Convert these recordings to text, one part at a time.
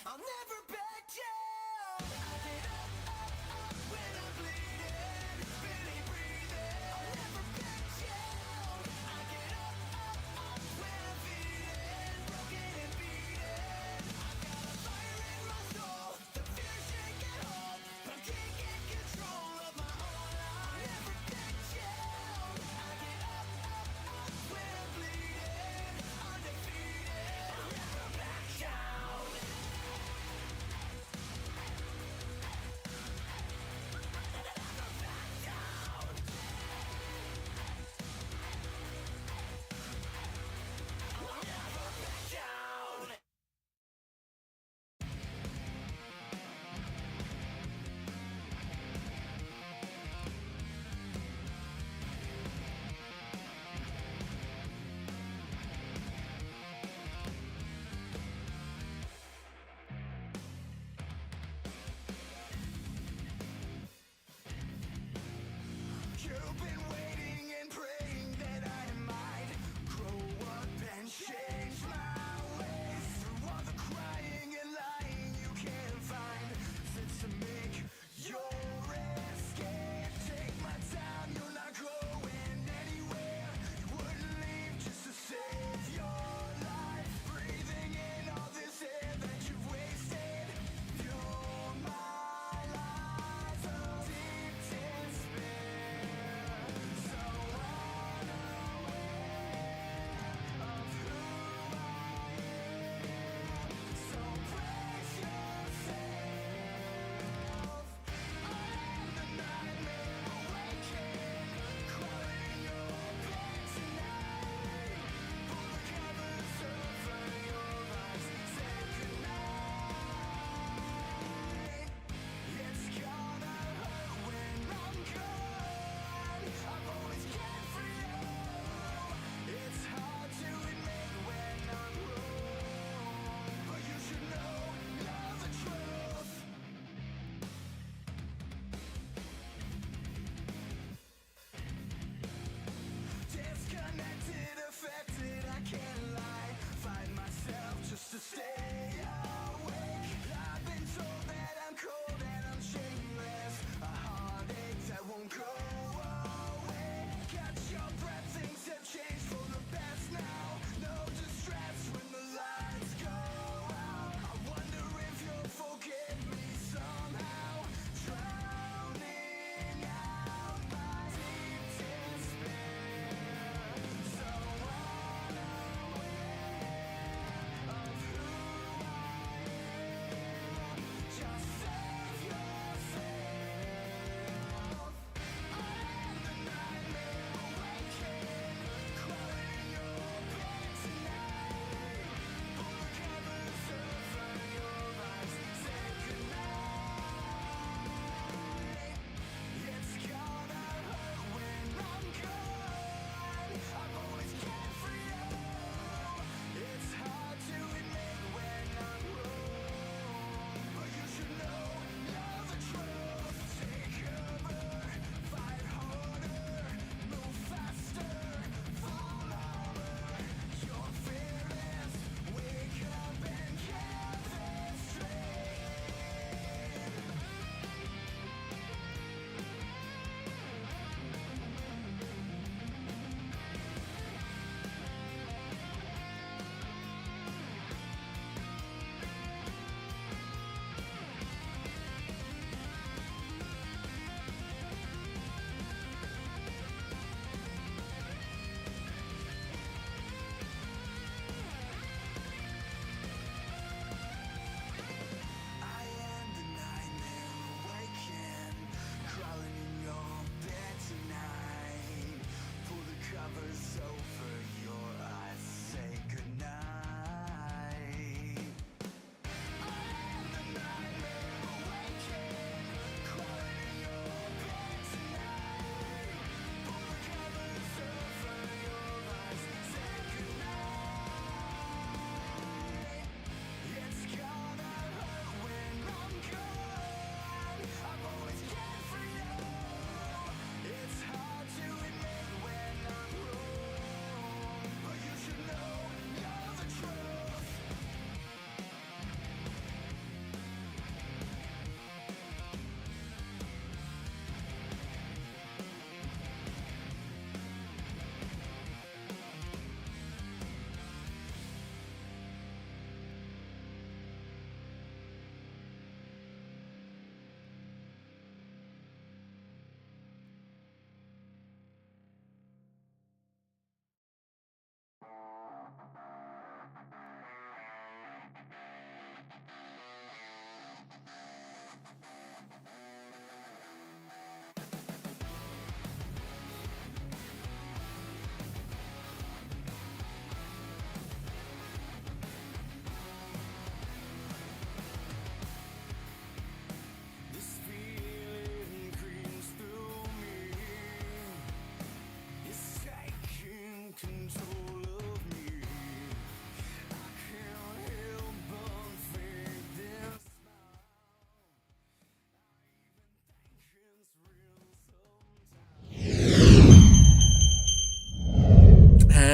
I'll never back down. I get up, up, up when I'm bleeding, barely breathing. I'll never back down. I get up, up, up when I'm feeling broken and beaten. I got a fire in my soul, the fear's taking hold, but I can't get control of my own life. I'll never back down. I get up, up, up when I'm bleeding, undefeated. I'll never back down.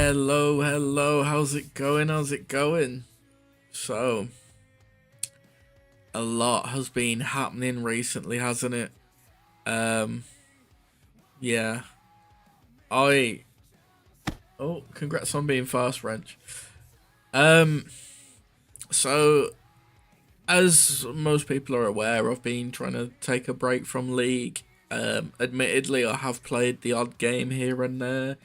Hello, hello. How's it going? How's it going? So, a lot has been happening recently, hasn't it? Um, yeah. I congrats on being fast, Wrench. Um, so as most people are aware, I've been trying to take a break from League. Admittedly, I have played the odd game here and there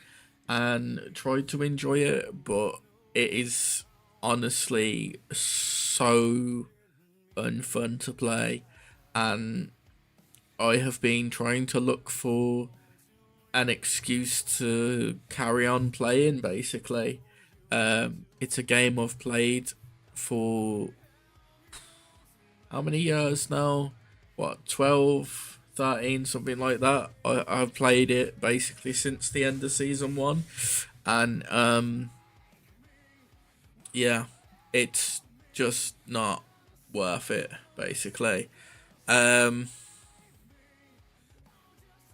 and tried to enjoy it, but it is honestly so unfun to play, and I have been trying to look for an excuse to carry on playing. Basically, it's a game I've played for how many years now? What, 12, 13, something like that. I've played it basically since the end of season one, and yeah, it's just not worth it. Basically, um,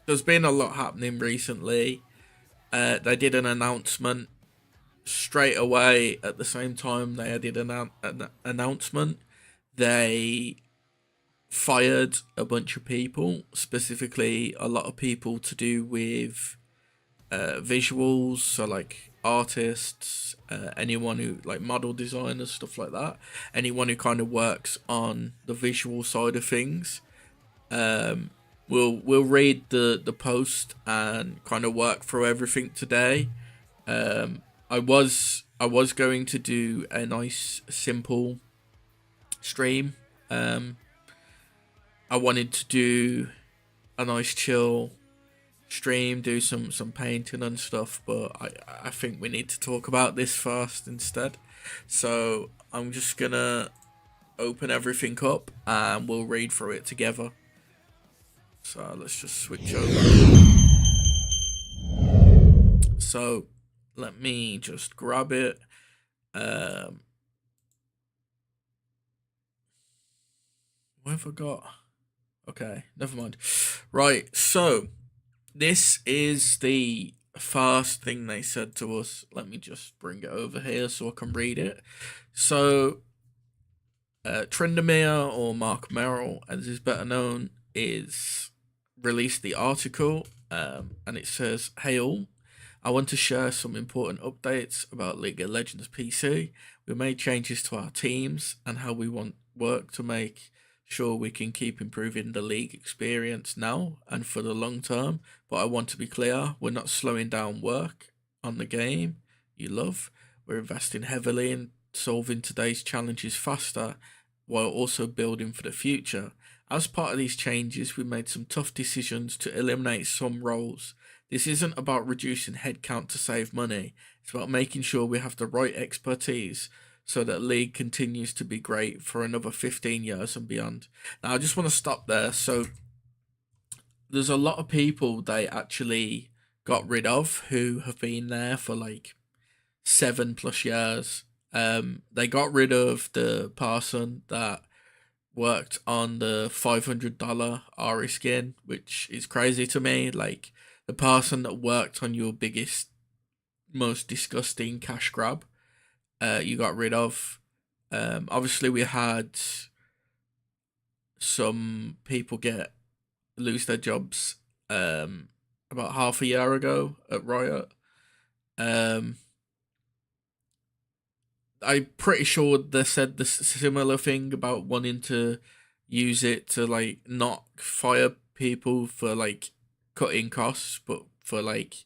there's been a lot happening recently. They did an announcement straight away at the same time they did an announcement. They fired a bunch of people, specifically a lot of people to do with visuals, so like artists, anyone who like model designers, stuff like that. Anyone who kind of works on the visual side of things. Um, we'll read the post and kind of work through everything today. I was going to do a nice simple stream. Um, I wanted to do a nice chill stream, do some painting and stuff, but I think we need to talk about this first instead. So I'm just gonna open everything up and we'll read through it together. So let's just switch over. So let me just grab it. What have I got? Okay, never mind. Right, so this is the first thing they said to us. Let me just bring it over here so I can read it. So, Trindamere, or Mark Merrill, as is better known, is released the article, and it says, "Hey all, I want to share some important updates about League of Legends PC. We made changes to our teams and how we want work to make sure we can keep improving the league experience now and for the long term. But I want to be clear, we're not slowing down work on the game you love. We're investing heavily in solving today's challenges faster while also building for the future. As part of these changes, we made some tough decisions to eliminate some roles. This isn't about reducing headcount to save money. It's about making sure we have the right expertise so that League continues to be great for another 15 years and beyond." Now, I just want to stop there. So, there's a lot of people they actually got rid of who have been there for like 7+ years. They got rid of the person that worked on the $500 Ari skin, which is crazy to me. Like, the person that worked on your biggest, most disgusting cash grab, you got rid of. Obviously, we had some people lose their jobs about half a year ago at Riot. Um, I'm pretty sure they said the similar thing about wanting to use it to like not fire people for like cutting costs, but for like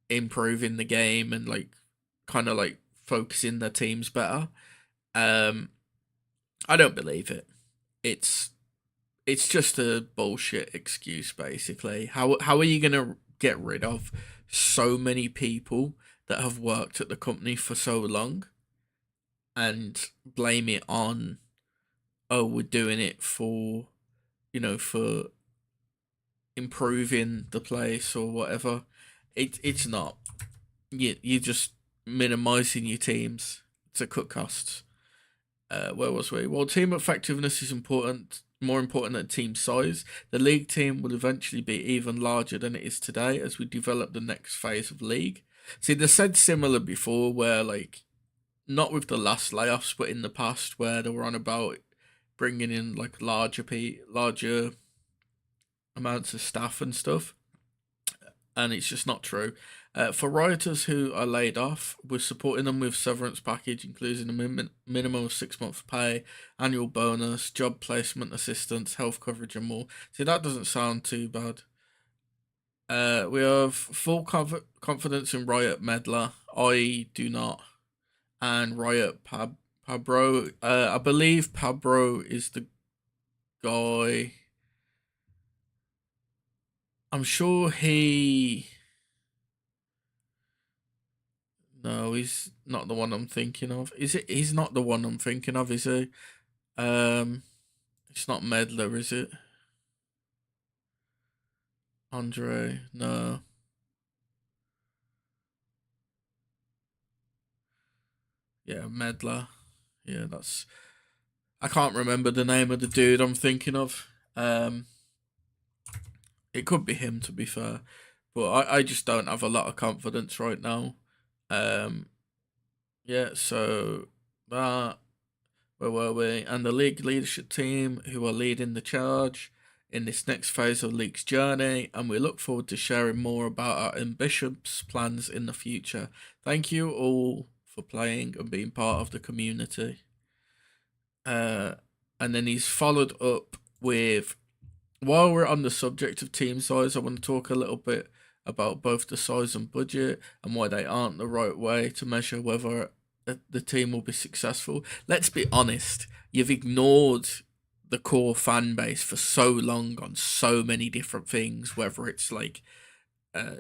improving the game and like kind of like focusing their teams better. Um, I don't believe it. It's it's just a bullshit excuse, basically. How are you gonna get rid of so many people that have worked at the company for so long and blame it on, oh, we're doing it for, for improving the place or whatever? It's not. You're just minimizing your teams to cut costs. Where was we? Well, team effectiveness is more important than team size. The league team will eventually be even larger than it is today as we develop the next phase of league. See, they said similar before, where like not with the last layoffs, but in the past, where they were on about bringing in like larger amounts of staff and stuff, and it's just not true. For rioters who are laid off, we're supporting them with severance package, including a minimum of 6 months' pay, annual bonus, job placement assistance, health coverage, and more. See, that doesn't sound too bad. We have full confidence in Riot Medlar. I do not. And Riot Pabro. I believe Pabro is the guy. I'm sure he. No, he's not the one I'm thinking of. Is it? He's not the one I'm thinking of, is he? Um, it's not Medlar, is it? Andre? No. Yeah, Medlar. Yeah, that's. I can't remember the name of the dude I'm thinking of. It could be him, to be fair, but I just don't have a lot of confidence right now. Um, yeah, so that where were we? And the league leadership team who are leading the charge in this next phase of League's journey, and we look forward to sharing more about our ambitious plans in the future. Thank you all for playing and being part of the community. Uh, and then he's followed up with, while we're on the subject of team size, I want to talk a little bit about both the size and budget and why they aren't the right way to measure whether the team will be successful. Let's be honest, you've ignored the core fan base for so long on so many different things, whether it's like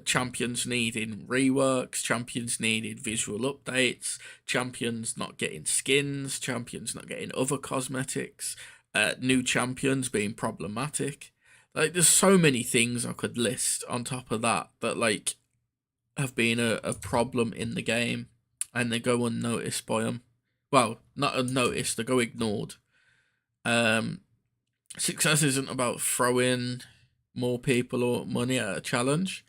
champions needing reworks, champions needing visual updates, champions not getting skins, champions not getting other cosmetics, new champions being problematic. Like, there's so many things I could list on top of that that like have been a problem in the game, and they go unnoticed by them. Well, not unnoticed; they go ignored. Um, Success isn't about throwing more people or money at a challenge.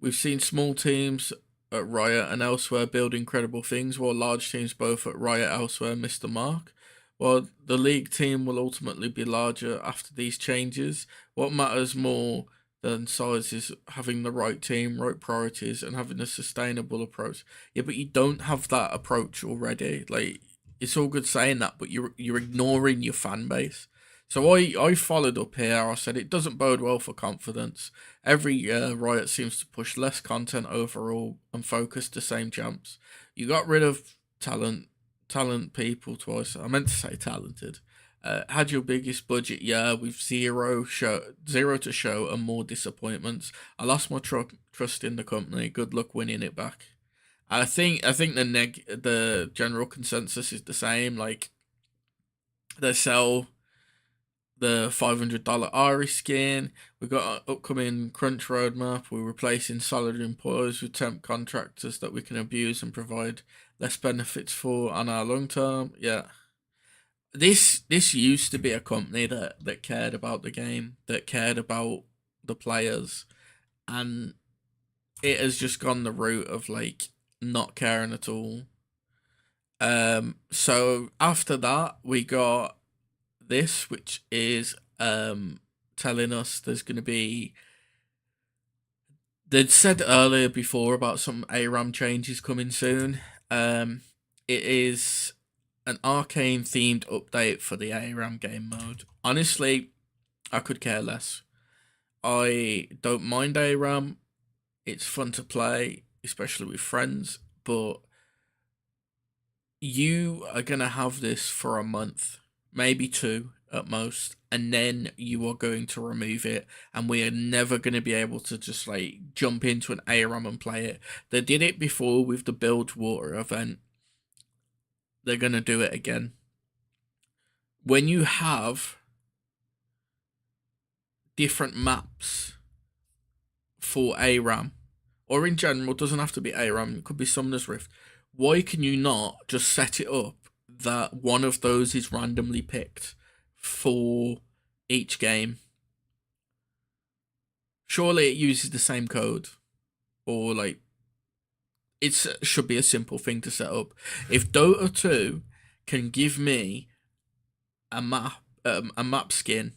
We've seen small teams at Riot and elsewhere build incredible things, while large teams both at Riot elsewhere miss the mark. While the league team will ultimately be larger after these changes, what matters more than size is having the right team, right priorities, and having a sustainable approach. Yeah, but you don't have that approach already. Like, it's all good saying that, but you're ignoring your fan base. So I followed up here. I said it doesn't bode well for confidence. Every year, Riot seems to push less content overall and focus the same jumps. You got rid of talent people twice. I meant to say talented. Had your biggest budget year with zero to show, and more disappointments. I lost my trust in the company. Good luck winning it back. I think the general consensus is the same. Like, they sell the $500 Irish skin. We've got an upcoming crunch roadmap. We're replacing solid employees with temp contractors that we can abuse and provide less benefits for on our long term. Yeah. This used to be a company that cared about the game, that cared about the players, and it has just gone the route of like not caring at all. So after that we got this, which is telling us there's going to be. They'd said earlier before about some ARAM changes coming soon. It is an arcane themed update for the ARAM game mode. Honestly, I could care less. I don't mind ARAM. It's fun to play, especially with friends, but you are going to have this for a month, maybe two at most, and then you are going to remove it, and we are never going to be able to just like jump into an ARAM and play it. They did it before with the Bilgewater event. They're going to do it again. When you have different maps for ARAM, or in general, it doesn't have to be ARAM, it could be Summoner's Rift, why can you not just set it up that one of those is randomly picked for each game? Surely it uses the same code, or like It should be a simple thing to set up. If Dota 2 can give me a map skin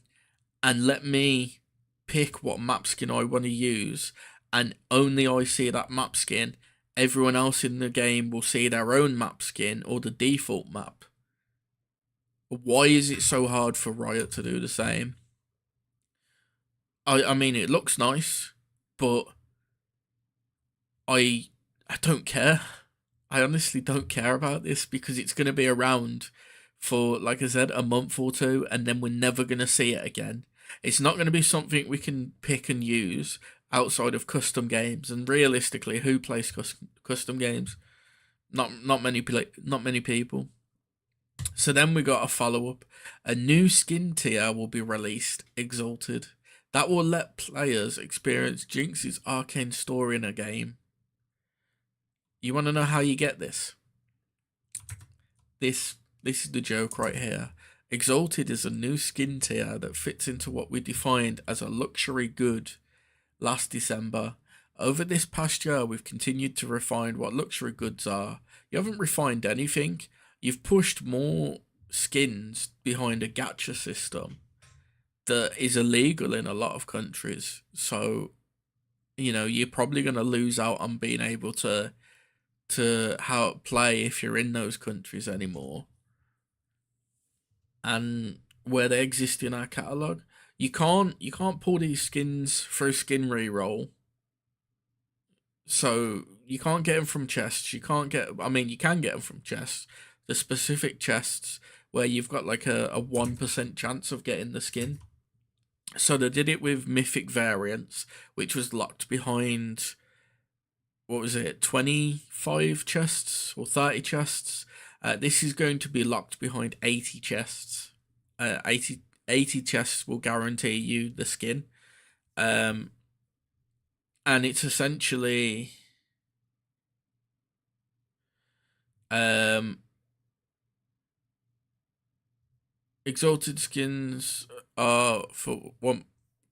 and let me pick what map skin I want to use, and only I see that map skin, everyone else in the game will see their own map skin or the default map. Why is it so hard for Riot to do the same? I mean, it looks nice, but I don't care. I honestly don't care about this because it's going to be around for, like I said, a month or two, and then we're never going to see it again. It's not going to be something we can pick and use outside of custom games. And realistically, who plays custom games? Not many not many people. So then we got a follow up. A new skin tier will be released, Exalted. That will let players experience Jinx's arcane story in a game. You want to know how you get this? This is the joke right here. Exalted is a new skin tier that fits into what we defined as a luxury good last December. Over this past year, we've continued to refine what luxury goods are. You haven't refined anything. You've pushed more skins behind a gacha system that is illegal in a lot of countries. So, you're probably going to lose out on being able to how play if you're in those countries anymore. And where they exist in our catalog, you can't pull these skins through skin reroll. So you can't get them from chests. You can't get. I mean, you can get them from chests. The specific chests where you've got like a 1% chance of getting the skin. So they did it with mythic variants, which was locked behind, what was it, 25 chests or 30 chests. This is going to be locked behind 80 chests. 80 chests will guarantee you the skin. And it's essentially exalted skins are for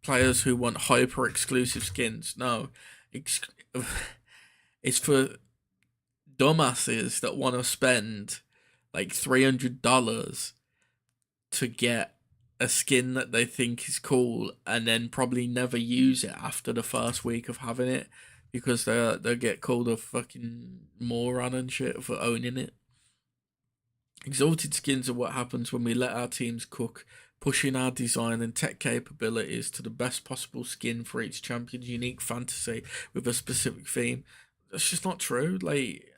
players who want hyper exclusive skins. No, it's for dumbasses that want to spend like $300 to get a skin that they think is cool and then probably never use it after the first week of having it because they'll get called a fucking moron and shit for owning it. Exalted skins are what happens when we let our teams cook, pushing our design and tech capabilities to the best possible skin for each champion's unique fantasy with a specific theme. That's just not true. Like,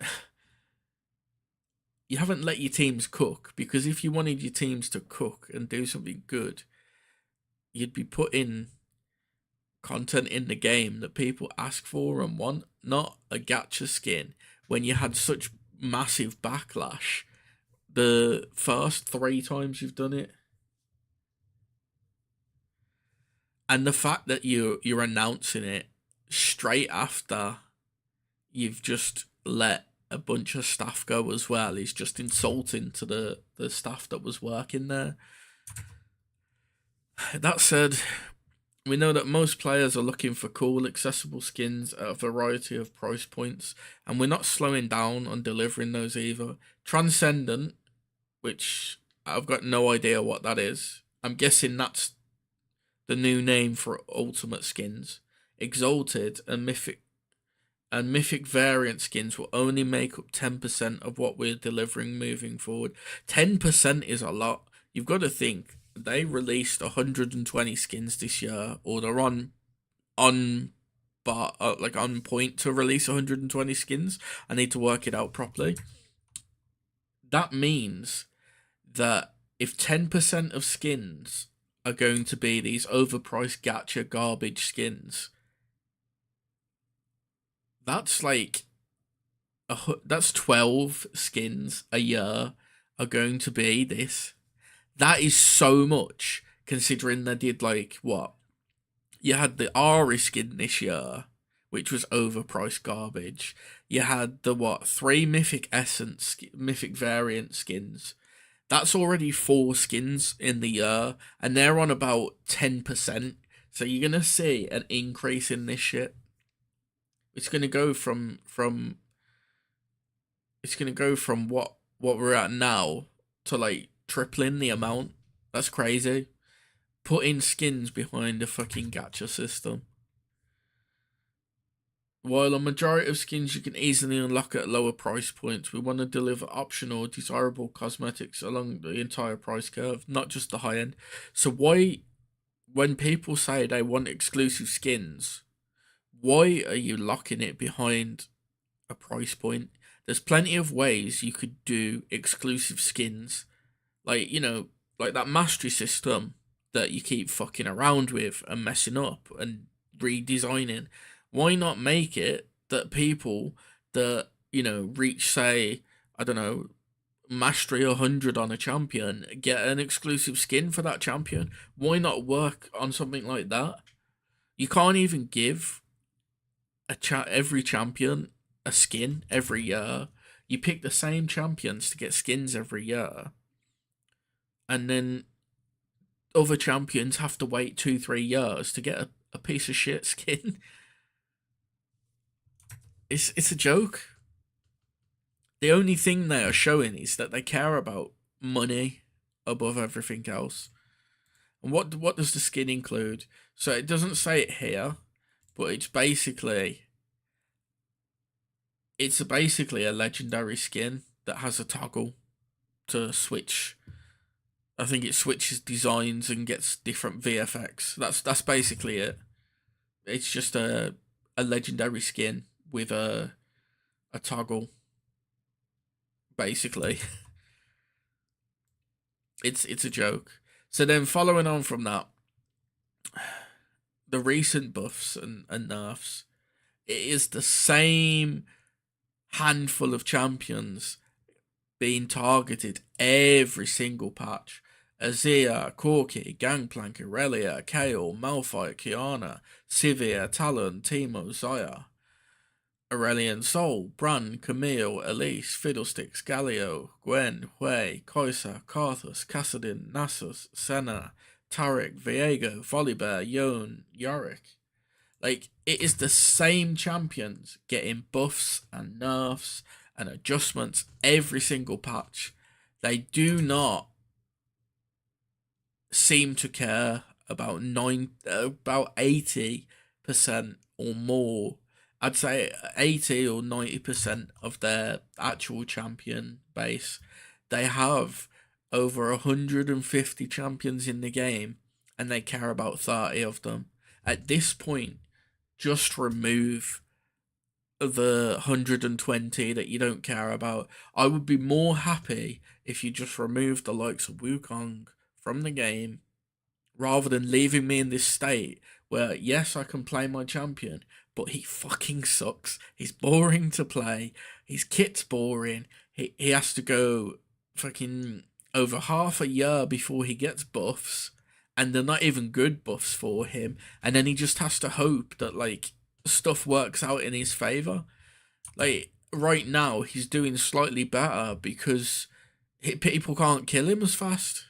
you haven't let your teams cook, because if you wanted your teams to cook and do something good, you'd be putting content in the game that people ask for and want, not a gacha skin when you had such massive backlash the first 3 times you've done it. And the fact that you're announcing it straight after you've just let a bunch of staff go as well is just insulting to the staff that was working there. That said, we know that most players are looking for cool, accessible skins at a variety of price points, and we're not slowing down on delivering those either. Transcendent, which I've got no idea what that is. I'm guessing that's the new name for ultimate skins. Exalted and mythic variant skins will only make up 10% of what we're delivering moving forward. 10% is a lot. You've got to think, they released 120 skins this year, or they're on point to release 120 skins. I need to work it out properly. That means that if 10% of skins are going to be these overpriced gacha garbage skins, that's like that's 12 skins a year are going to be this. That is so much, considering they did like what? You had the Ari skin this year, which was overpriced garbage. You had the 3 mythic essence, mythic variant skins. That's already 4 skins in the year, and they're on about 10%. So you're gonna see an increase in this shit. It's gonna go from it's gonna go from what we're at now to like tripling the amount. That's crazy. Putting skins behind a fucking gacha system. While a majority of skins you can easily unlock at lower price points, we want to deliver optional, desirable cosmetics along the entire price curve, not just the high end. So why, when people say they want exclusive skins, why are you locking it behind a price point? There's plenty of ways you could do exclusive skins, like like that mastery system that you keep fucking around with and messing up and redesigning. Why not make it that people that reach, say, I don't know, mastery 100 on a champion get an exclusive skin for that champion? Why not work on something like that? You can't even give every champion a skin every year. You pick the same champions to get skins every year, and then other champions have to wait 2-3 years to get a piece of shit skin. It's a joke. The only thing they are showing is that they care about money above everything else. And what does the skin include? So it doesn't say it here, but it's basically a legendary skin that has a toggle to switch. I think it switches designs and gets different VFX. That's basically it. It's just a legendary skin with a toggle. Basically, it's a joke. So then, following on from that, the recent buffs and nerfs, it is the same handful of champions being targeted every single patch. Azir, Corki, Gangplank, Irelia, Kayle, Malphite, Kiana, Sivir, Talon, Teemo, Xayah, Aurelion Sol, Bran, Camille, Elise, Fiddlesticks, Galio, Gwen, Hui, Koisa, Karthus, Kassadin, Nasus, Senna, Taric, Viego, Volibear, Yone, Yorick. Like, it is the same champions getting buffs and nerfs and adjustments every single patch. They do not seem to care about 80% or more. I'd say 80 or 90% of their actual champion base. They have over 150 champions in the game, and they care about 30 of them. At this point, just remove the 120 that you don't care about. I would be more happy if you just removed the likes of Wukong from the game, rather than leaving me in this state where, yes, I can play my champion, but he fucking sucks. He's boring to play. His kit's boring. He has to go fucking over half a year before he gets buffs, and they're not even good buffs for him. And then he just has to hope that, like, stuff works out in his favor. Like, right now, he's doing slightly better because people can't kill him as fast.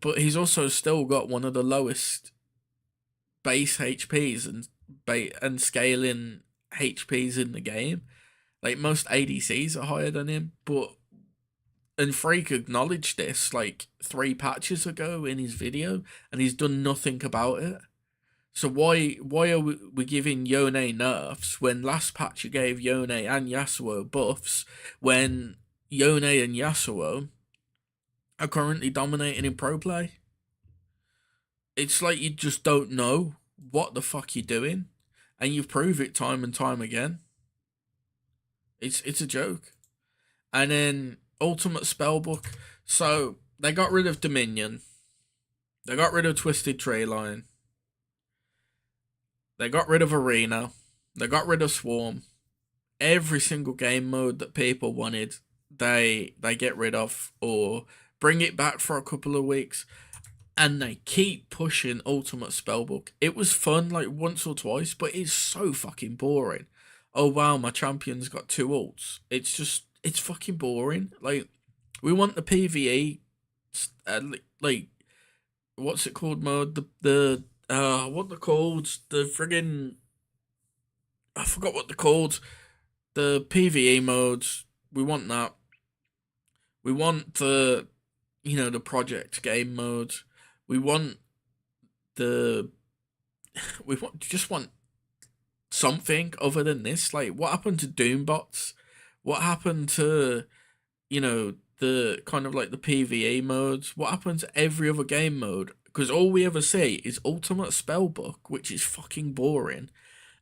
But he's also still got one of the lowest base HPs and scaling HPs in the game. Like, most ADCs are higher than him, and Freak acknowledged this like 3 patches ago in his video, and he's done nothing about it. So why are we giving Yone nerfs when last patch you gave Yone and Yasuo buffs, when Yone and Yasuo are currently dominating in pro play? It's like you just don't know what the fuck you're doing, and you prove it time and time again. It's a joke. And then Ultimate Spellbook. So they got rid of Dominion. They got rid of Twisted Treeline. They got rid of Arena. They got rid of Swarm. Every single game mode that people wanted, they get rid of or bring it back for a couple of weeks. And they keep pushing Ultimate Spellbook. It was fun like once or twice, but it's so fucking boring. Oh wow, my champion's got 2 ults. It's fucking boring. Like, we want the PvE, like, what's it called mode? What they're called? The friggin', I forgot what they're called. the PvE modes. We want that. We want the, the project game mode. We want the, just want something other than this. Like, what happened to Doombots? What happened to, the kind of like the PvE modes? What happened to every other game mode? Because all we ever see is Ultimate Spellbook, which is fucking boring,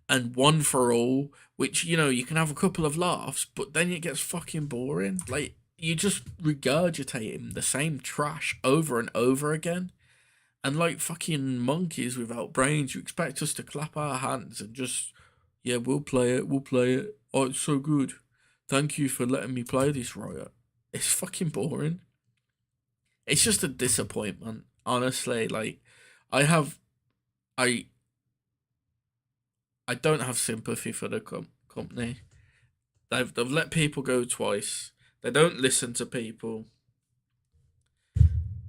and One for All, which, you can have a couple of laughs, but then it gets fucking boring. Like, you just regurgitating the same trash over and over again. And like fucking monkeys without brains, you expect us to clap our hands and just, yeah, we'll play it, we'll play it. Oh, it's so good. Thank you for letting me play this, Riot. It's fucking boring. It's just a disappointment, honestly. Like, I have, I, I don't have sympathy for the company. They've let people go twice. They don't listen to people.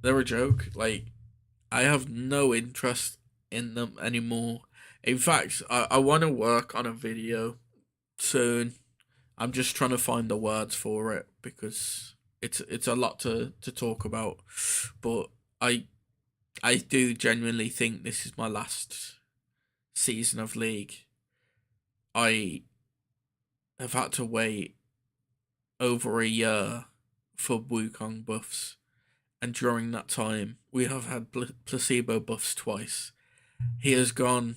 They're a joke. Like, I have no interest in them anymore. In fact, I want to work on a video soon. I'm just trying to find the words for it because it's a lot to talk about. But I do genuinely think this is my last season of League. I have had to wait over a year for Wukong buffs, and during that time, we have had placebo buffs twice. He has gone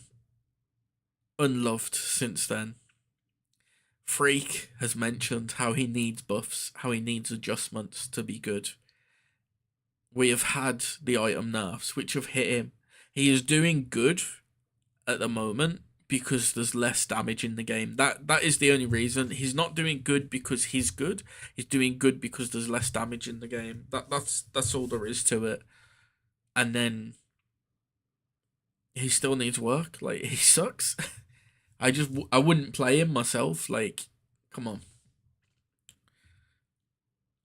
unloved since then. Freak has mentioned how he needs buffs, how he needs adjustments to be good. We have had the item nerfs, which have hit him. He is doing good at the moment because there's less damage in the game. That is the only reason. He's not doing good because he's good. He's doing good because there's less damage in the game. That's all there is to it. And then he still needs work. Like, he sucks. I wouldn't play him myself. Like, come on.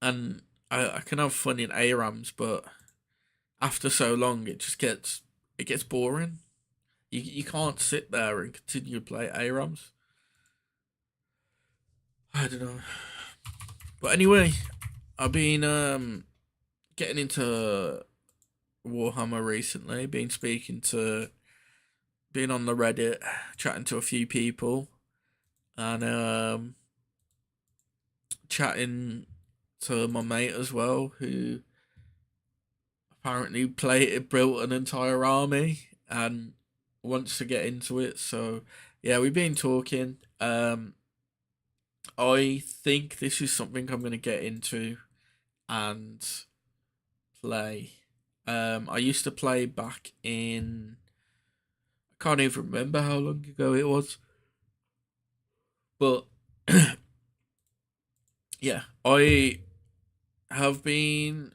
And I can have fun in ARAMs, but after so long, it gets boring. You can't sit there and continue to play ARAMs. I don't know. But anyway, I've been getting into Warhammer recently. Been on the Reddit, chatting to a few people, and chatting to my mate as well, who apparently built an entire army and wants to get into it. So yeah, we've been talking. I think this is something I'm gonna get into and play. I used to play back in, I can't even remember how long ago it was, but yeah, I have been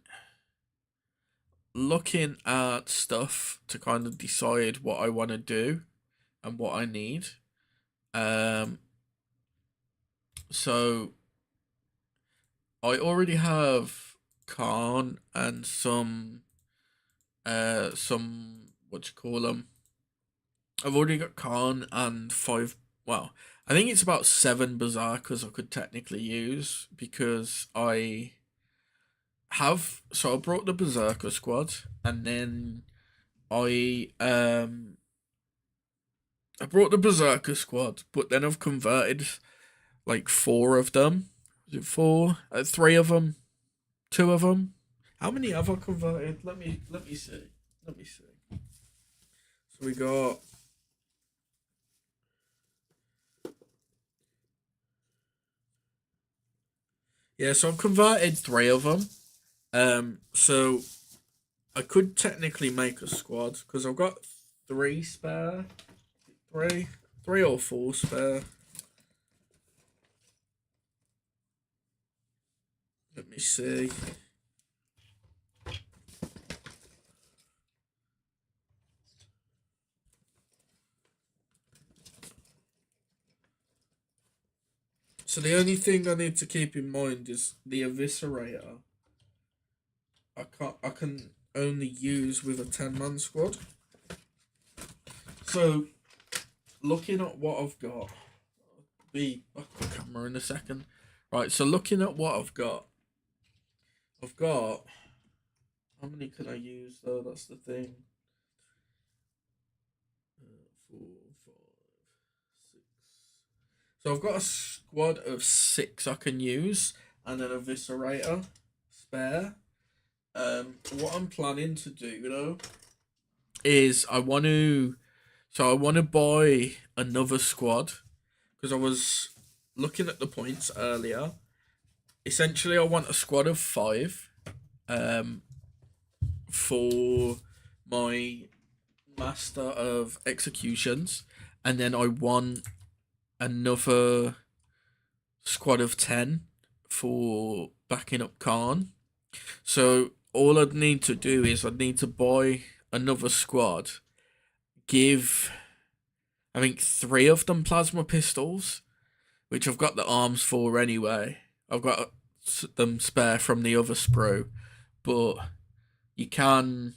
looking at stuff to kind of decide what I want to do and what I need. Um, so I already have Khan and some what you call them. I've already got Khan and five. Well, I think it's about 7 berserkers I could technically use because I brought the berserker squad, and then I I brought the berserker squad, but then I've converted like 4 of them. Is it 4? 3 of them, 2 of them. How many have I converted? Let me see. Let me see. So we got, yeah. So I've converted 3 of them. So I could technically make a squad because I've got 3 spare, 3 or 4 spare. Let me see. So the only thing I need to keep in mind is the eviscerator. I can only use with a 10-man squad. So looking at what I've got, be off the camera in a second. Right, so looking at what I've got. How many can I use though? That's the thing. 4, 5, 6. So I've got a squad of 6 I can use, and then a Viscerator spare. What I'm planning to do though is I want to buy another squad because I was looking at the points earlier. Essentially, I want a squad of 5 um, for my master of executions, and then I want another squad of 10 for backing up Khan. So all I'd need to do is I'd need to buy another squad, give I think 3 of them plasma pistols, which I've got the arms for anyway. I've got them spare from the other sprue, but you can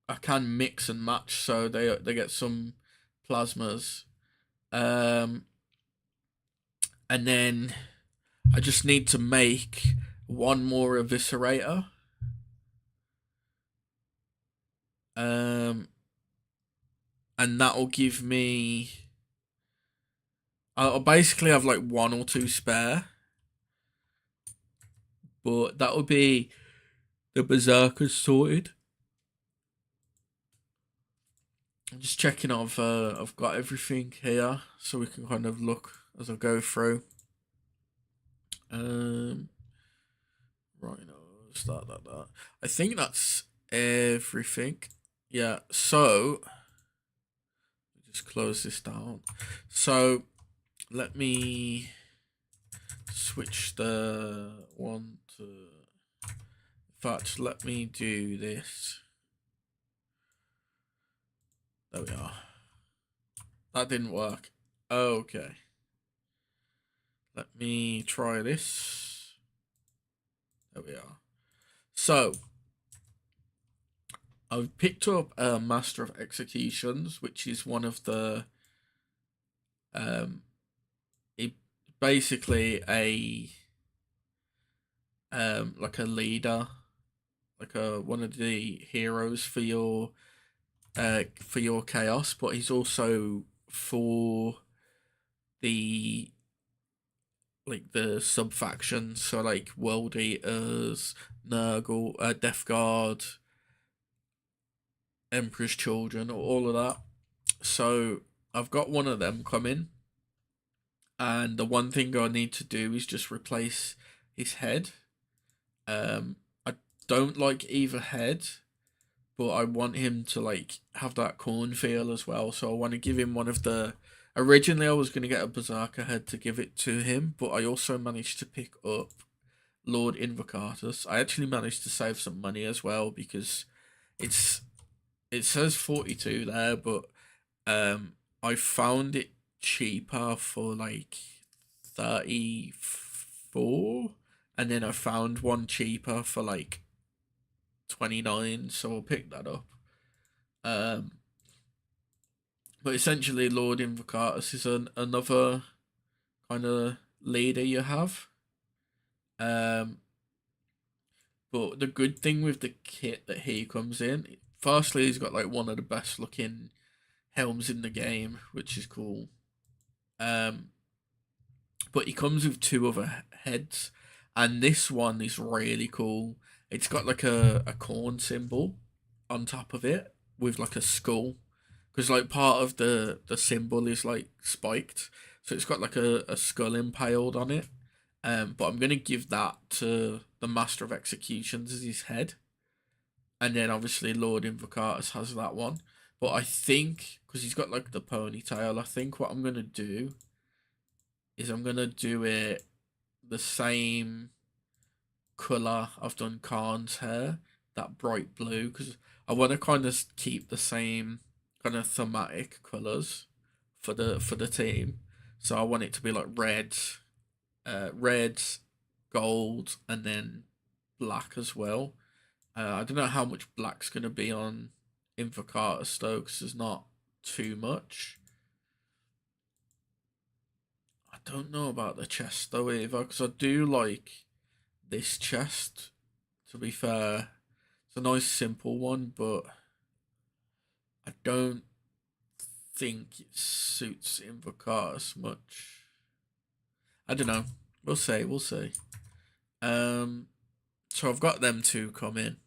I can mix and match, so they get some plasmas, and then I just need to make one more eviscerator, um, and that'll give me. I'll basically have like 1 or 2 spare, but that'll be the berserkers sorted. I'm just checking I've got everything here so we can kind of look as I go through. Right now, start that. I think that's everything. Yeah, so just close this down. So let me switch the one to. In fact, let me do this. There we are. That didn't work. Okay. Let me try this. There we are. So, I've picked up a Master of Executions, which is one of the, it basically like a leader, like one of the heroes for your chaos, but he's also for the sub factions, so like World Eaters, Nurgle, Death Guard, Emperor's Children, all of that. So I've got one of them coming, and the one thing I need to do is just replace his head. I don't like either head, but I want him to like have that corn feel as well. So I want to give him one of the. Originally, I was going to get a berserker head to give it to him, but I also managed to pick up Lord Invocatus. I actually managed to save some money as well because it says 42 there, but I found it cheaper for like 34, and then I found one cheaper for like 29, so I'll pick that up. But essentially, Lord Invocatus is another kind of leader you have. Um, but the good thing with the kit that he comes in, firstly, he's got like one of the best looking helms in the game, which is cool. But he comes with 2 other heads, and this one is really cool. It's got like a corn symbol on top of it with like a skull, because like part of the symbol is like spiked, so it's got like a skull impaled on it. But I'm gonna give that to the Master of Executions as his head, and then obviously Lord Invocatus has that one. But I think because he's got like the ponytail, I think what I'm gonna do is I'm gonna do it the same color I've done Khan's hair, that bright blue, because I want to kind of keep the same kind of thematic colors for the team. So I want it to be like red, gold, and then black as well. I don't know how much black's gonna be on Invocatus though, because there's not too much. don't know about the chest though either, because I do like this chest. To be fair, it's a nice simple one, but I don't think it suits Invocar as much. I don't know. We'll see. We'll see. So I've got them two come in,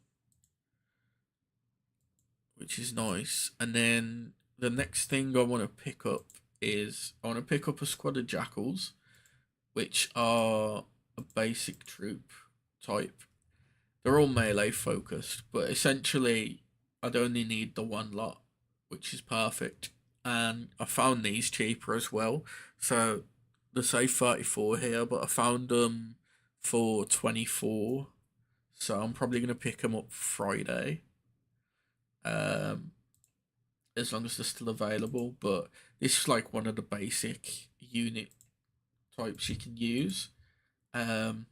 which is nice. And then the next thing I want to pick up is I want to pick up a squad of jackals, which are a basic troop type. They're all melee focused, but essentially I'd only need the one lot, which is perfect. And I found these cheaper as well. So they say 34 here, but I found them for 24. So I'm probably gonna pick them up Friday. Um, as long as they're still available. But this is like one of the basic unit types you can use, um,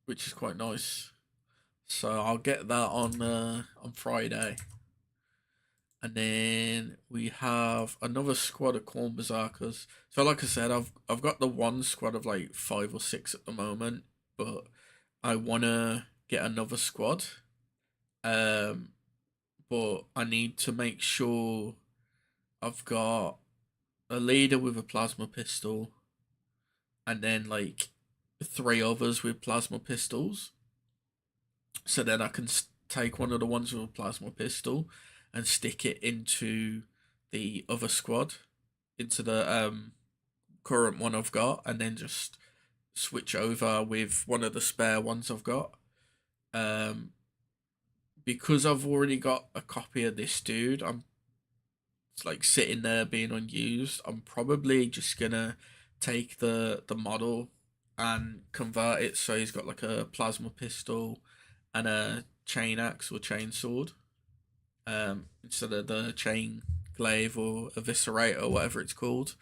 which is quite nice. So I'll get that on Friday, and then we have another squad of corn berserkers. So like I said, I've got the one squad of like 5 or 6 at the moment, but I wanna get another squad. Um, but I need to make sure I've got a leader with a plasma pistol, and then like 3 others with plasma pistols. So then I can take one of the ones with a plasma pistol and stick it into the other squad, into the current one I've got, and then just switch over with one of the spare ones I've got. Um, because I've already got a copy of this dude, it's like sitting there being unused. I'm probably just gonna take the model and convert it so he's got like a plasma pistol and a chain axe or chain sword, instead of the chain glaive or eviscerate or whatever it's called.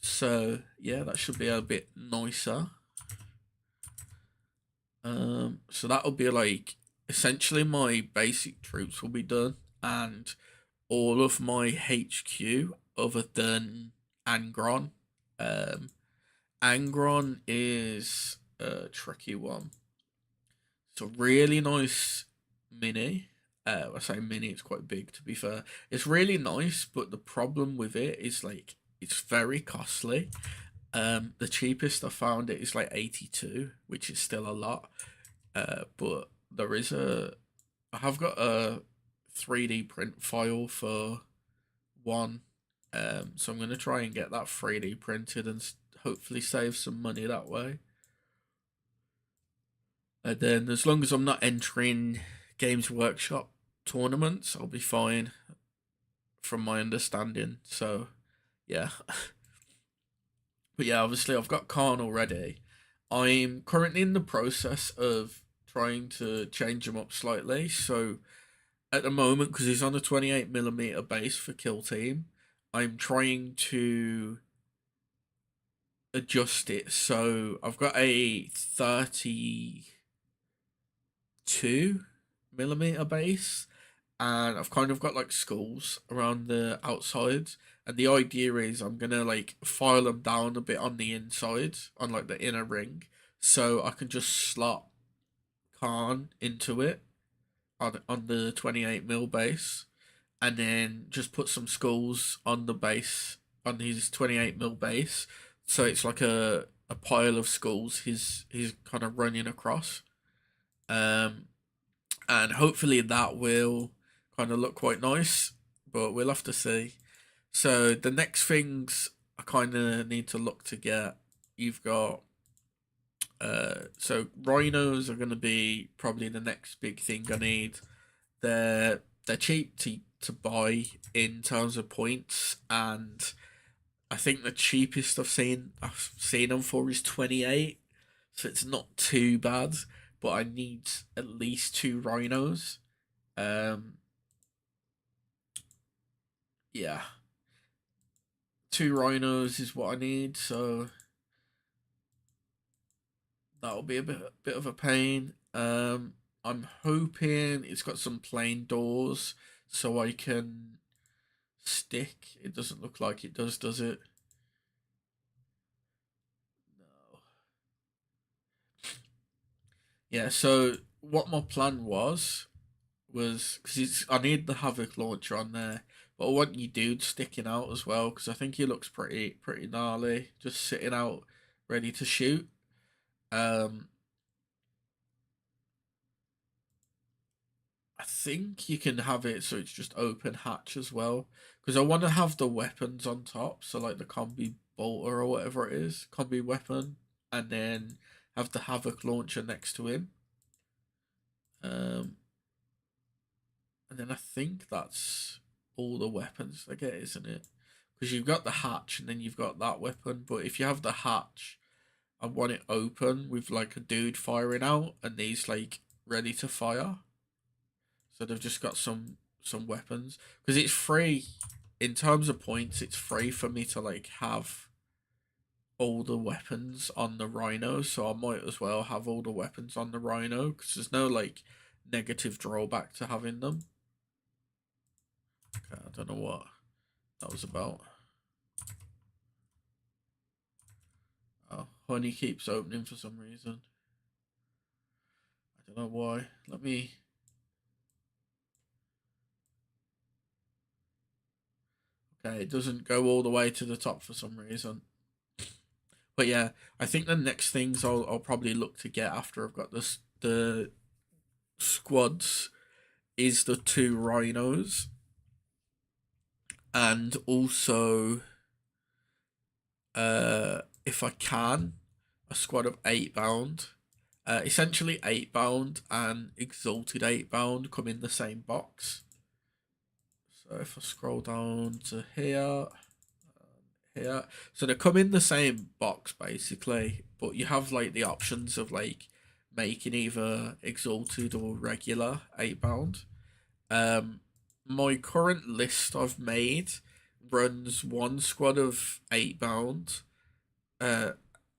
So yeah, that should be a bit nicer. So that'll be like essentially my basic troops will be done, and all of my HQ other than Angron. Um, Angron is a tricky one. It's a really nice mini. I say mini, it's quite big to be fair. It's really nice, but the problem with it is like it's very costly. The cheapest I found it is like 82, which is still a lot. But there is I have got a 3D print file for one. So I'm gonna try and get that 3D printed and hopefully save some money that way. And then as long as I'm not entering Games Workshop tournaments, I'll be fine from my understanding. So yeah. But yeah, obviously I've got Khan already. I'm currently in the process of trying to change him up slightly. So at the moment, because he's on a 28mm base for Kill Team, I'm trying to adjust it. So I've got a 32mm base, and I've kind of got like skulls around the outside. And the idea is I'm gonna like file them down a bit on the inside, on like the inner ring, so I can just slot Khan into it on the 28mm base, and then just put some skulls on the base on his 28mm base, so it's like a pile of skulls he's kind of running across. Um, and hopefully that will kind of look quite nice, but we'll have to see. So the next things I kind of need to look to get, you've got so rhinos are going to be probably the next big thing I need. They're cheap to buy in terms of points, and I think the cheapest I've seen them for is 28, so it's not too bad. But I need at least 2 rhinos. Um, yeah, 2 rhinos is what I need. So that'll be a bit of a pain. I'm hoping it's got some plain doors so I can stick. It doesn't look like it does it? Yeah. So what my plan was because I need the Havoc launcher on there, but I want you dude sticking out as well because I think he looks pretty gnarly, just sitting out ready to shoot. Um, I think you can have it so it's just open hatch as well because I want to have the weapons on top, so like the combi bolter or whatever it is, combi weapon, and then have the Havoc launcher next to him. Um, and then I think that's all the weapons I get, isn't it? Because you've got the hatch and then you've got that weapon. But if you have the hatch, I want it open with like a dude firing out, and he's like ready to fire. So they've just got some weapons because it's free in terms of points. It's free for me to like have all the weapons on the Rhino, so I might as well have all the weapons on the Rhino because there's no like negative drawback to having them. Okay, I don't know what that was about. Oh, honey keeps opening for some reason. I don't know why. Let me. Okay, it doesn't go all the way to the top for some reason. But yeah, I think the next things I'll probably look to get after I've got the squads is the two rhinos and also if I can a squad of 8 bound. Essentially 8 bound and exalted 8 bound come in the same box. So if I scroll down to here, so they come in the same box basically, but you have like the options of like making either exalted or regular 8 bound. Um, my current list I've made runs one squad of 8 bound, uh,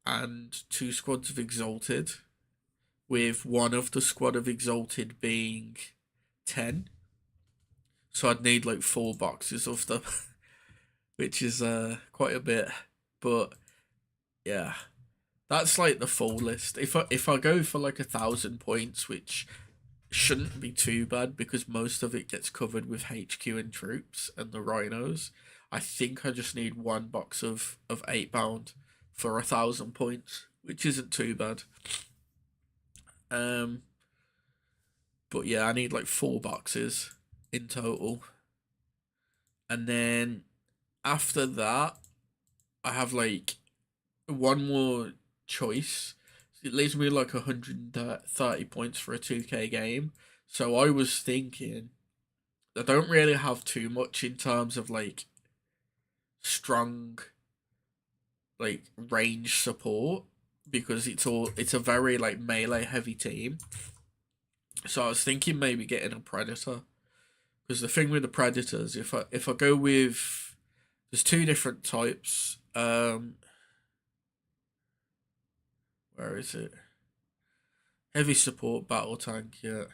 and two squads of exalted, with one of the squad of exalted being 10. So I'd need like 4 boxes of them, which is quite a bit. But yeah, that's like the full list. If I go for like 1,000 points, which shouldn't be too bad because most of it gets covered with HQ and troops and the rhinos. I think I just need one box of 8 bound for 1,000 points, which isn't too bad. Um, but yeah, I need like 4 boxes in total, and then after that, I have like one more choice. It leaves me like 130 points for a 2K game. So I was thinking I don't really have too much in terms of like strong like range support because it's a very like melee heavy team. So I was thinking maybe getting a predator because the thing with the predators, if I go with there's two different types. Where is it? Heavy support battle tank. Yeah,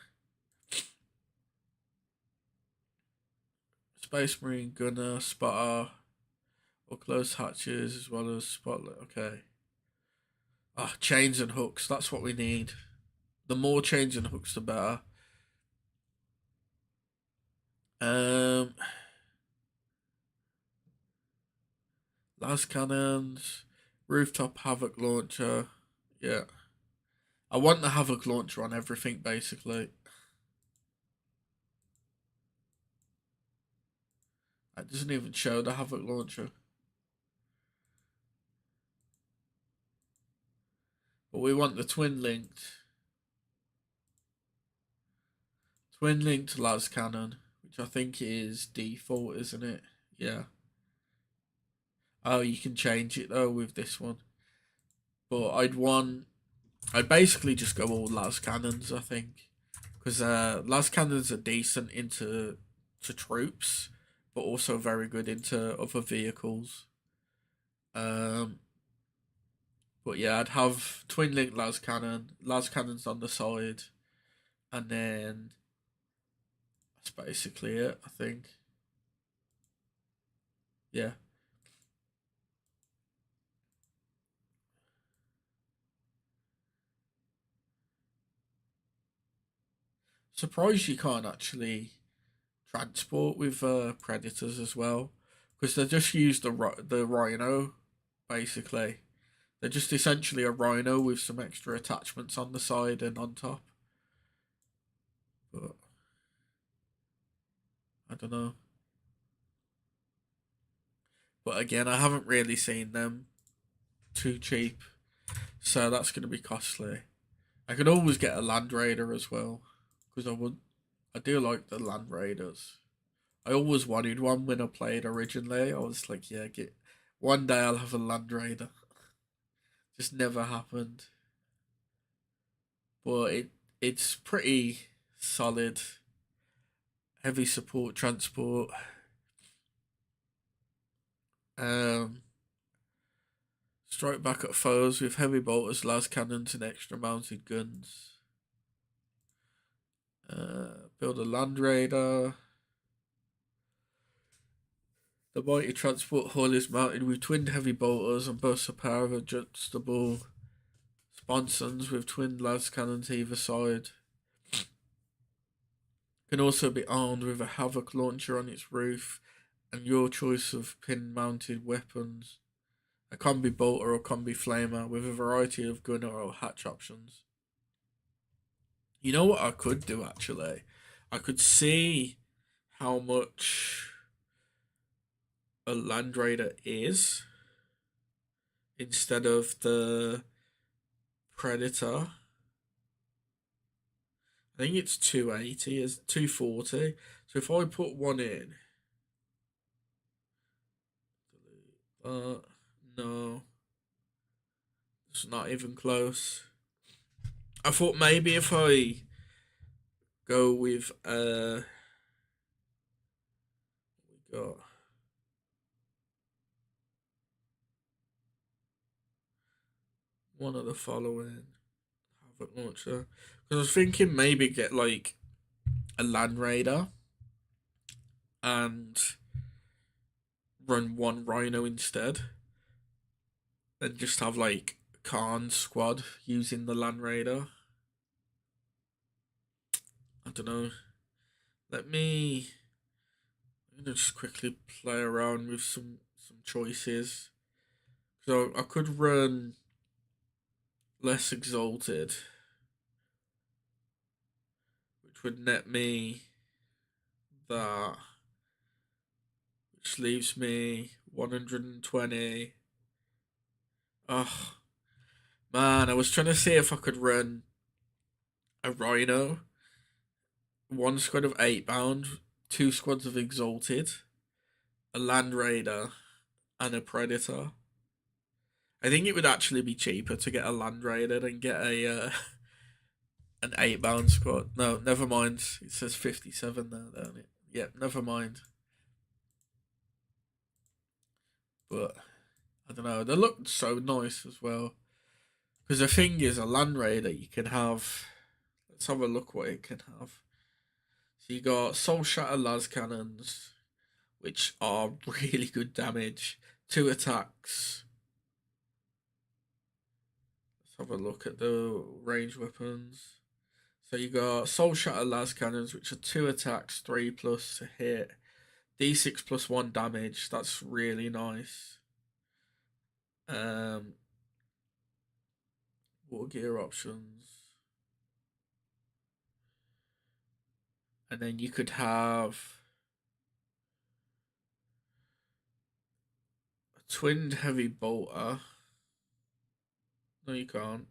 Space Marine gunner spotter or close hatches as well as spotlight. Okay. Ah, chains and hooks. That's what we need. The more chains and hooks, the better. Um, las cannons, rooftop havoc launcher. Yeah, I want the havoc launcher on everything basically. It doesn't even show the havoc launcher, but we want the twin linked las cannon, which I think is default, isn't it? Yeah. Oh, you can change it though with this one, but I'd basically just go all las cannons. I think because las cannons are decent into to troops, but also very good into other vehicles. Um, but yeah, I'd have twin link las cannons on the side, and then that's basically it. I think. Yeah. Surprised you can't actually transport with predators as well, because they just use the rhino basically. They're just essentially a rhino with some extra attachments on the side and on top. But I don't know. But again, I haven't really seen them too cheap, so that's going to be costly. I could always get a Land Raider as well, because I do like the Land Raiders. I always wanted one when I played originally. I was like, yeah, get one day I'll have a Land Raider. Just never happened. But it's pretty solid. Heavy support transport. Um, Strike back at foes with heavy bolters, las cannons, and extra mounted guns. Build a Land Raider. The mighty transport hull is mounted with twinned heavy bolters and boasts a pair of adjustable sponsons with twin las cannons either side. Can also be armed with a Havoc launcher on its roof and your choice of pin mounted weapons. A combi bolter or combi flamer with a variety of gunner or hatch options. You know what I could do actually? I could see how much a Land Raider is instead of the Predator. I think it's 280, is 240. So if I put one in, no, it's not even close. I thought maybe if I go with we got one of the following Havoc launcher, because I was thinking maybe get like a Land Raider and run one Rhino instead, and just have like Khan's squad using the Land Raider. I don't know. Let me. I'm gonna just quickly play around with some choices. So I could run less exalted, which would net me that, which leaves me 120. Oh man, I was trying to see if I could run a Rhino, one squad of 8 bound, two squads of exalted, a Land Raider, and a Predator. I think it would actually be cheaper to get a Land Raider than get a an 8 bound squad. No, never mind. It says 57 there, don't it? Yep, never mind. But I don't know. They look so nice as well. Because the thing is, a Land Raider you can have. Let's have a look what it can have. So you got Soul Shatter las cannons, which are really good damage. Two attacks. Let's have a look at the range weapons. So you got Soul Shatter las cannons, which are two attacks, 3+ to hit, d6 plus 1 damage. That's really nice. Um, War gear options, and then you could have a twinned heavy bolter. No, you can't.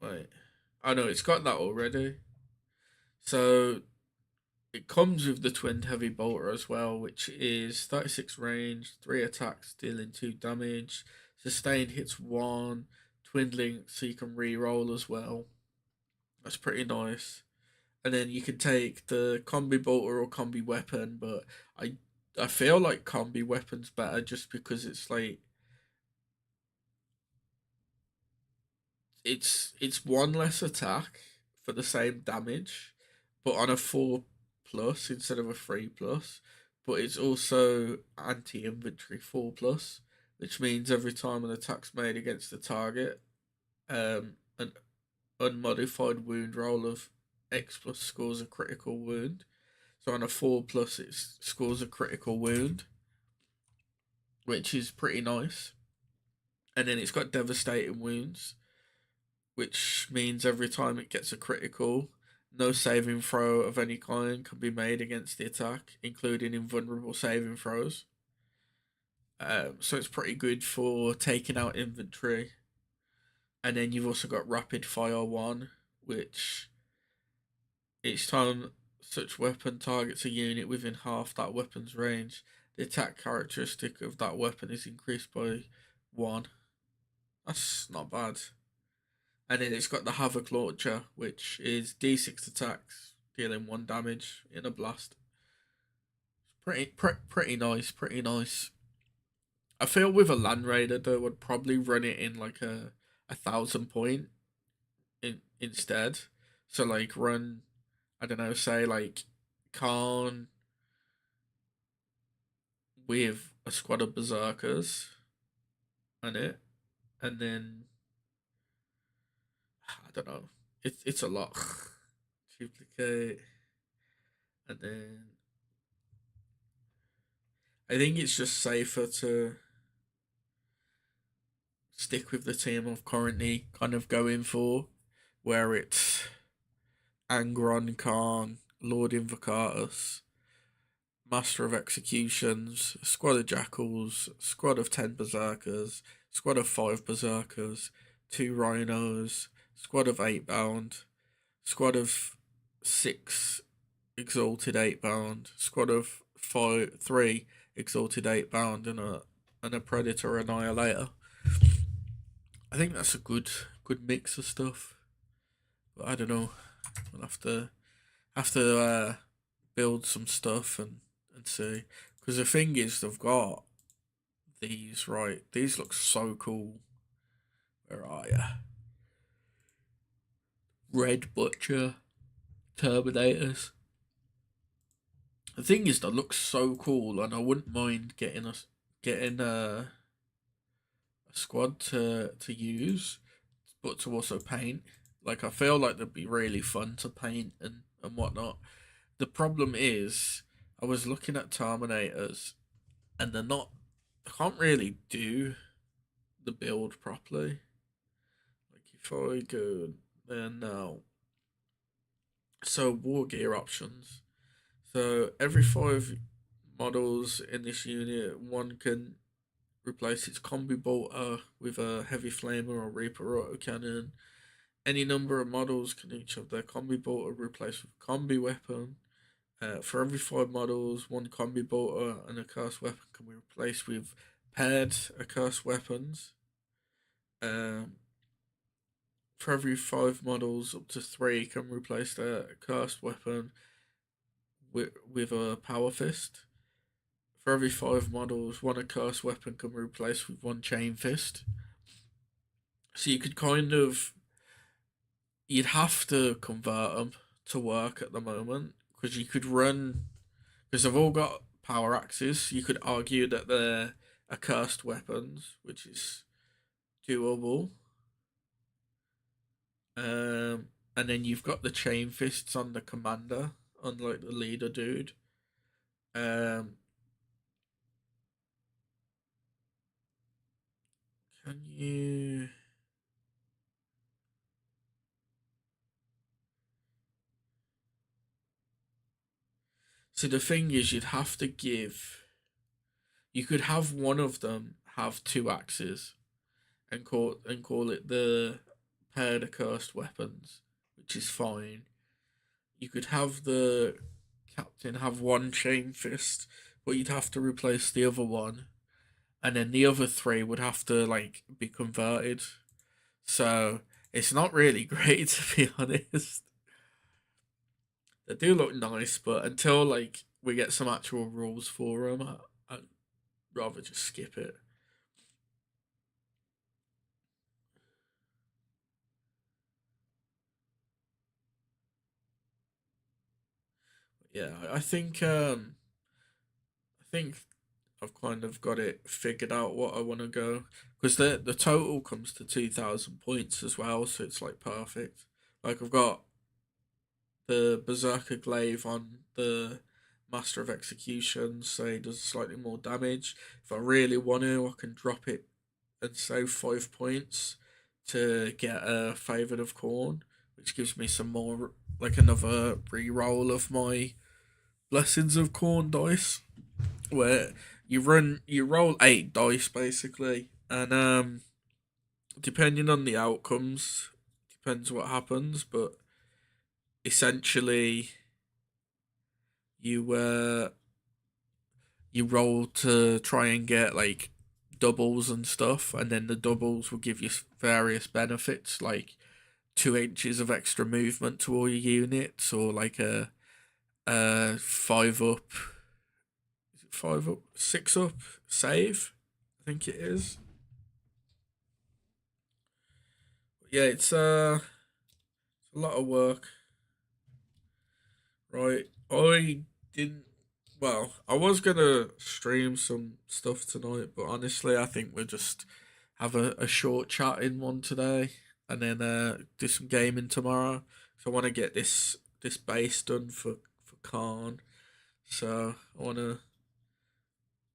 Wait. I know it's got that already. So it comes with the twinned heavy bolter as well, which is 36 range, 3 attacks, dealing 2 damage. Sustained hits 1, twinned link, so you can re-roll as well. That's pretty nice. And then you can take the combi bolter or combi weapon, but I feel like combi weapon's better just because it's like it's one less attack for the same damage, but on a 4+ instead of a 3+. But it's also anti-inventory 4+, which means every time an attack's made against a target, an unmodified wound roll of X plus scores a critical wound. So on a 4 plus, it scores a critical wound, which is pretty nice. And then it's got devastating wounds, which means every time it gets a critical, no saving throw of any kind can be made against the attack, including invulnerable saving throws. So it's pretty good for taking out inventory. And then you've also got Rapid Fire 1, which each time such weapon targets a unit within half that weapon's range, the attack characteristic of that weapon is increased by 1. That's not bad. And then it's got the Havoc Launcher, which is D6 attacks, dealing 1 damage in a blast. Pretty nice, pretty nice. I feel with a Land Raider, though, would probably run it in like a 1,000 point instead. So like run, I don't know, say like Khan with a squad of berserkers on it, and then I don't know. It's a lot. Duplicate, and then I think it's just safer to stick with the team I'm currently kind of going for, where it's Angron Khan, Lord Invocatus, Master of Executions, squad of Jackals, squad of 10 Berserkers, squad of 5 Berserkers, 2 Rhinos, squad of 8 bound, squad of 6 Exalted 8 bound, squad of 3 Exalted 8 bound, and a Predator Annihilator. I think that's a good mix of stuff. But I don't know. We'll have to build some stuff and see. Because the thing is, they've got these right. These look so cool. Where are ya? Red Butcher, Terminators. The thing is, that looks so cool, and I wouldn't mind getting a squad to use, but to also paint. Like I feel like they'd be really fun to paint and whatnot. The problem is, I was looking at Terminators, and they're not. I can't really do the build properly. Like if I go there now, so war gear options. So every 5 models in this unit, one can replace its combi bolter with a heavy flamer or reaper autocannon. Any number of models can each have their combi bolter replaced with a combi weapon. For every 5 models, one combi bolter and a cursed weapon can be replaced with paired cursed weapons. Um, for every 5 models, up to 3 can replace their cursed weapon with a power fist. For every 5 models, one cursed weapon can be replaced with one chain fist. So you could kind of, you'd have to convert them to work at the moment, because you could run, because they've all got power axes. You could argue that they're accursed weapons, which is doable. And then you've got the chain fists on the commander, unlike the leader dude. Um, can you? So the thing is, you'd have to give. You could have one of them have 2 axes, and call it the paired accursed weapons, which is fine. You could have the captain have one chain fist, but you'd have to replace the other one, and then the other 3 would have to like be converted. So it's not really great, to be honest. They do look nice, but until like we get some actual rules for them, I'd rather just skip it. Yeah, I think I've kind of got it figured out what I want to go, because the total comes to 2,000 points as well, so it's like perfect. Like I've got the Berserker Glaive on the Master of Execution, so he does slightly more damage. If I really want to, I can drop it and save 5 points to get a Favoured of Corn, which gives me some more, like another re-roll of my Blessings of Corn dice, where you roll 8 dice basically, and depending on the outcomes, depends what happens, but essentially you you roll to try and get like doubles and stuff, and then the doubles will give you various benefits like 2 inches of extra movement to all your units, or like a 5 up, 5 up, 6 up save, I think it is. Yeah, it's a lot of work. Right. I didn't. Well, I was gonna stream some stuff tonight, but honestly, I think we'll just have a short chat in one today, and then do some gaming tomorrow. So I want to get this base done for Khan. So I want to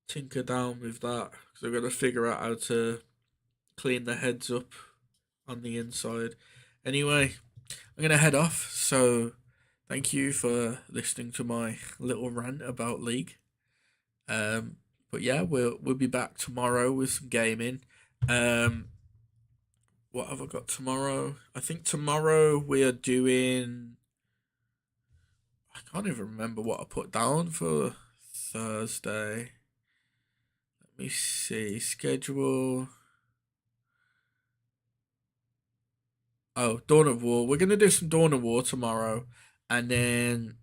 tinker down with that because I've got to figure out how to clean the heads up on the inside. Anyway, I'm gonna head off. So thank you for listening to my little rant about League. Um, but yeah, we'll be back tomorrow with some gaming. Um, what have I got tomorrow? I think tomorrow we are doing. I can't even remember what I put down for Thursday. Let me see schedule. Oh, Dawn of War. We're gonna do some Dawn of War tomorrow, and then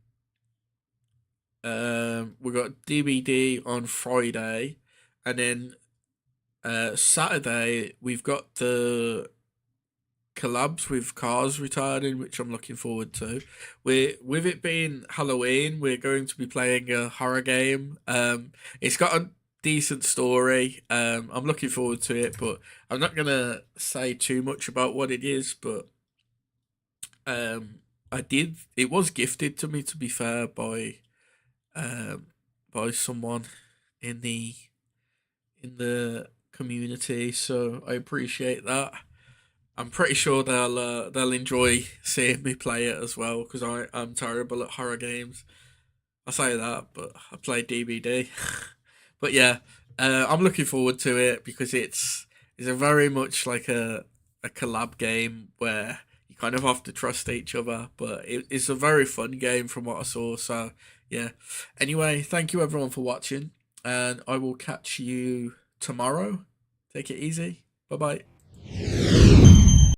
we got DBD on Friday, and then Saturday we've got the collabs with Cars returning, which I'm looking forward to. With it being Halloween, we're going to be playing a horror game. It's got a decent story. I'm looking forward to it, but I'm not gonna say too much about what it is. But um, I did. It was gifted to me, to be fair, um by someone in the community, so I appreciate that. I'm pretty sure they'll enjoy seeing me play it as well because I'm terrible at horror games. I say that, but I play DBD. But yeah, I'm looking forward to it because it's a very much like a collab game where you kind of have to trust each other, but it's a very fun game from what I saw. So yeah. Anyway, thank you everyone for watching, and I will catch you tomorrow. Take it easy. Bye bye.